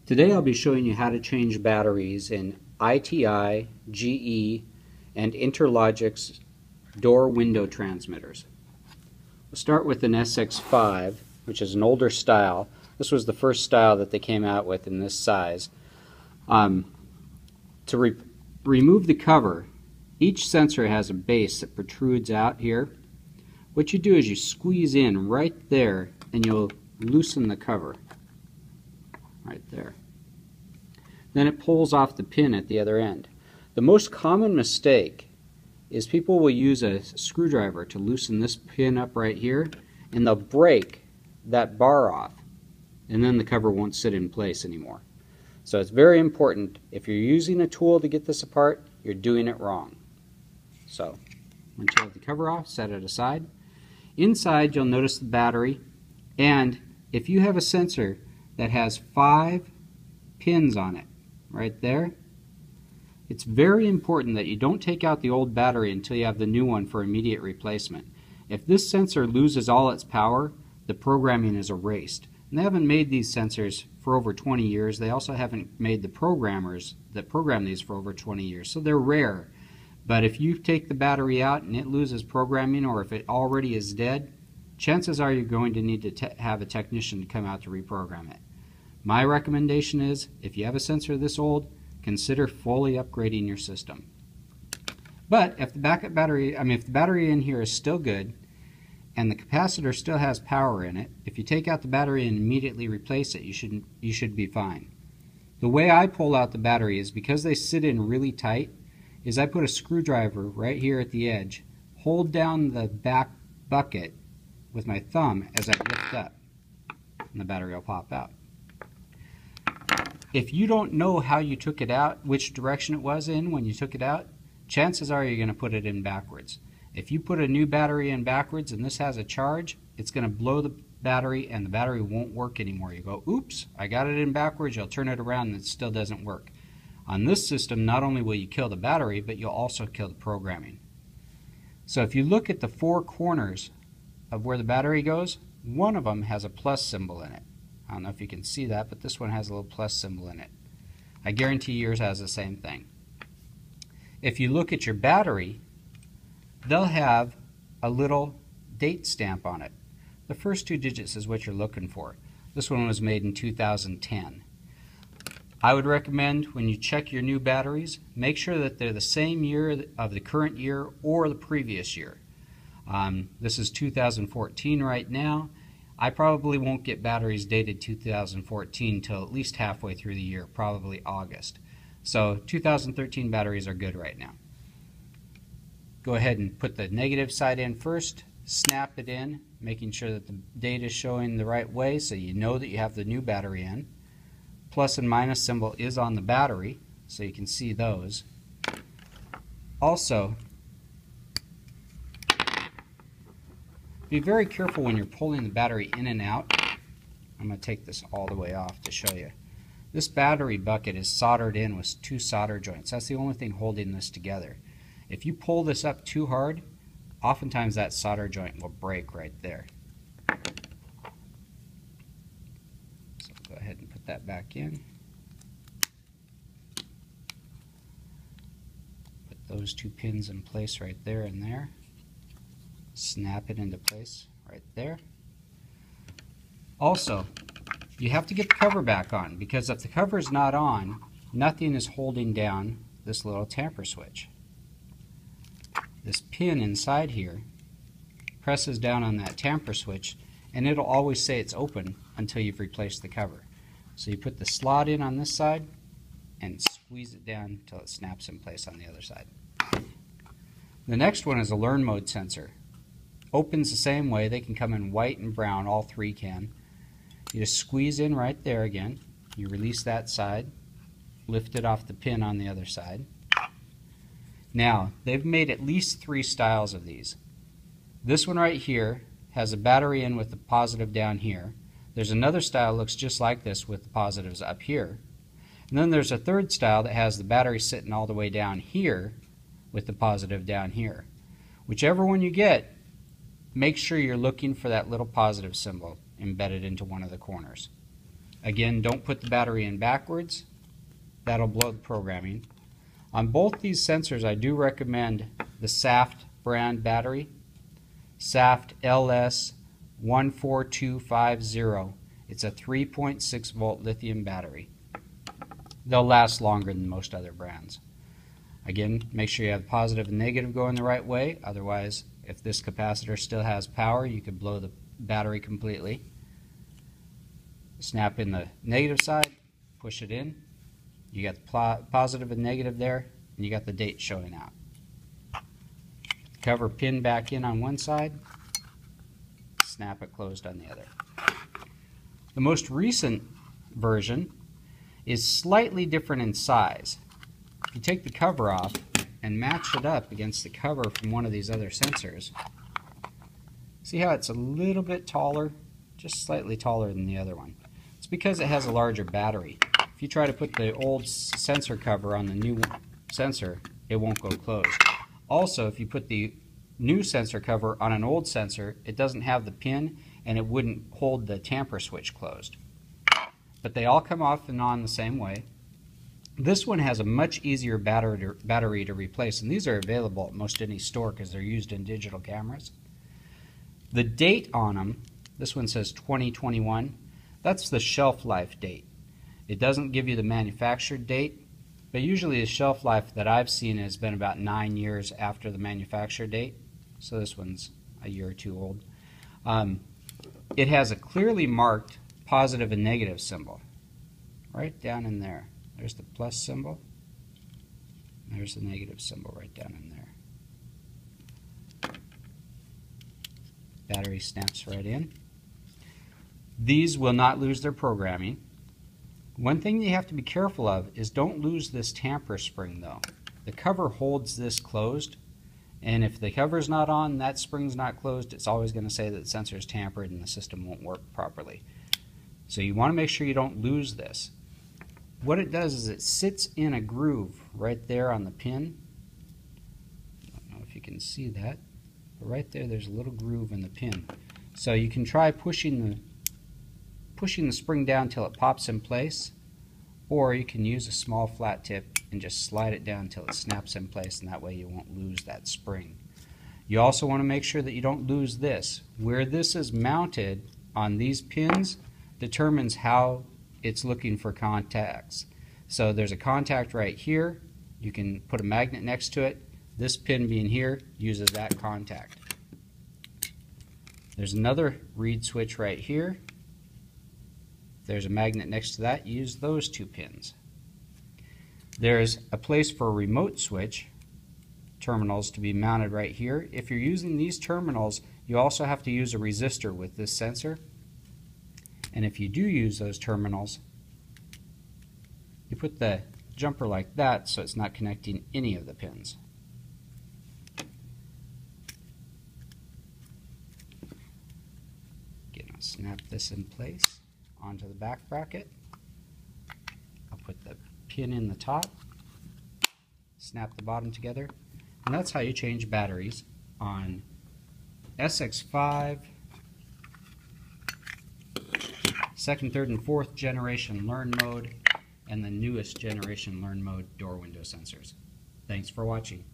Today I'll be showing you how to change batteries in ITI, GE, and Interlogix door window transmitters. We'll start with an SX5, which is an older style. This was the first style that they came out with in this size. To remove the cover, each sensor has a base that protrudes out here. What you do is you squeeze in right there and you'll loosen the cover right there. Then it pulls off the pin at the other end. The most common mistake is people will use a screwdriver to loosen this pin up right here, and they'll break that bar off, and then the cover won't sit in place anymore. So it's very important, if you're using a tool to get this apart, you're doing it wrong. So once you have the cover off, set it aside. Inside you'll notice the battery, and if you have a sensor that has 5 pins on it right there, it's very important that you don't take out the old battery until you have the new one for immediate replacement. If this sensor loses all its power, the programming is erased. And they haven't made these sensors for over 20 years. They also haven't made the programmers that program these for over 20 years, so they're rare. But if you take the battery out and it loses programming, or if it already is dead, chances are you're going to need to have a technician come out to reprogram it. My recommendation is, if you have a sensor this old, consider fully upgrading your system. But if the if the battery in here is still good and the capacitor still has power in it, if you take out the battery and immediately replace it, you should be fine. The way I pull out the battery is, because they sit in really tight, is I put a screwdriver right here at the edge, hold down the back bucket with my thumb as I lift up, and the battery will pop out. If you don't know how you took it out, which direction it was in when you took it out, chances are you're going to put it in backwards. If you put a new battery in backwards and this has a charge, it's going to blow the battery and the battery won't work anymore. You go, oops, I got it in backwards, you'll turn it around and it still doesn't work. On this system, not only will you kill the battery, but you'll also kill the programming. So if you look at the 4 corners of where the battery goes, one of them has a plus symbol in it. I don't know if you can see that, but this one has a little plus symbol in it. I guarantee yours has the same thing. If you look at your battery, they'll have a little date stamp on it. The first 2 digits is what you're looking for. This one was made in 2010. I would recommend, when you check your new batteries, make sure that they're the same year of the current year or the previous year. This is 2014 right now. I probably won't get batteries dated 2014 till at least halfway through the year, probably August. So 2013 batteries are good right now. Go ahead and put the negative side in first, snap it in, making sure that the date is showing the right way so you know that you have the new battery in. Plus and minus symbol is on the battery, so you can see those. Also, be very careful when you're pulling the battery in and out. I'm going to take this all the way off to show you. This battery bucket is soldered in with 2 solder joints. That's the only thing holding this together. If you pull this up too hard, oftentimes that solder joint will break right there. So go ahead and put that back in. Put those 2 pins in place right there and there. Snap it into place right there. Also, you have to get the cover back on, because if the cover is not on, nothing is holding down this little tamper switch. This pin inside here presses down on that tamper switch, and it'll always say it's open until you've replaced the cover. So you put the slot in on this side and squeeze it down until it snaps in place on the other side. The next one is a learn mode sensor. Opens the same way. They can come in white and brown, all 3 can. You just squeeze in right there again. You release that side, lift it off the pin on the other side. Now, they've made at least 3 styles of these. This one right here has a battery in with the positive down here. There's another style that looks just like this with the positives up here. And then there's a third style that has the battery sitting all the way down here with the positive down here. Whichever one you get, make sure you're looking for that little positive symbol embedded into one of the corners. Again, don't put the battery in backwards. That'll blow the programming. On both these sensors, I do recommend the Saft brand battery. Saft LS14250. It's a 3.6 volt lithium battery. They'll last longer than most other brands. Again, make sure you have positive and negative going the right way. Otherwise, if this capacitor still has power, you could blow the battery completely. Snap in the negative side, push it in. You got the positive and negative there, and you got the date showing out. Cover pin back in on one side, snap it closed on the other. The most recent version is slightly different in size. If you take the cover off and match it up against the cover from one of these other sensors, see how it's a little bit taller, just slightly taller than the other one. It's because it has a larger battery. If you try to put the old sensor cover on the new sensor, it won't go closed. Also, if you put the new sensor cover on an old sensor, it doesn't have the pin and it wouldn't hold the tamper switch closed. But they all come off and on the same way. This one has a much easier battery to replace, and these are available at most any store because they're used in digital cameras. The date on them, this one says 2021. That's the shelf life date. It doesn't give you the manufactured date, but usually the shelf life that I've seen has been about 9 years after the manufacture date. So this one's a year or two old. It has a clearly marked positive and negative symbol right down in there. There's the plus symbol. There's the negative symbol right down in there. Battery snaps right in. These will not lose their programming. One thing you have to be careful of is don't lose this tamper spring though. The cover holds this closed, and if the cover's not on, that spring's not closed, it's always going to say that the sensor is tampered and the system won't work properly. So you want to make sure you don't lose this. What it does is it sits in a groove right there on the pin. I don't know if you can see that, but right there's a little groove in the pin. So you can try pushing the spring down till it pops in place, or you can use a small flat tip and just slide it down till it snaps in place, and that way you won't lose that spring. You also want to make sure that you don't lose this. Where this is mounted on these pins determines how it's looking for contacts. So there's a contact right here. You can put a magnet next to it. This pin being here uses that contact. There's another reed switch right here. If there's a magnet next to that, use those two pins. There's a place for a remote switch terminals to be mounted right here. If you're using these terminals, you also have to use a resistor with this sensor. And if you do use those terminals, you put the jumper like that so it's not connecting any of the pins. Again, I'll snap this in place onto the back bracket. I'll put the pin in the top, snap the bottom together, and that's how you change batteries on SX5, second, third, and fourth generation Learn mode, and the newest generation Learn mode door window sensors. Thanks for watching.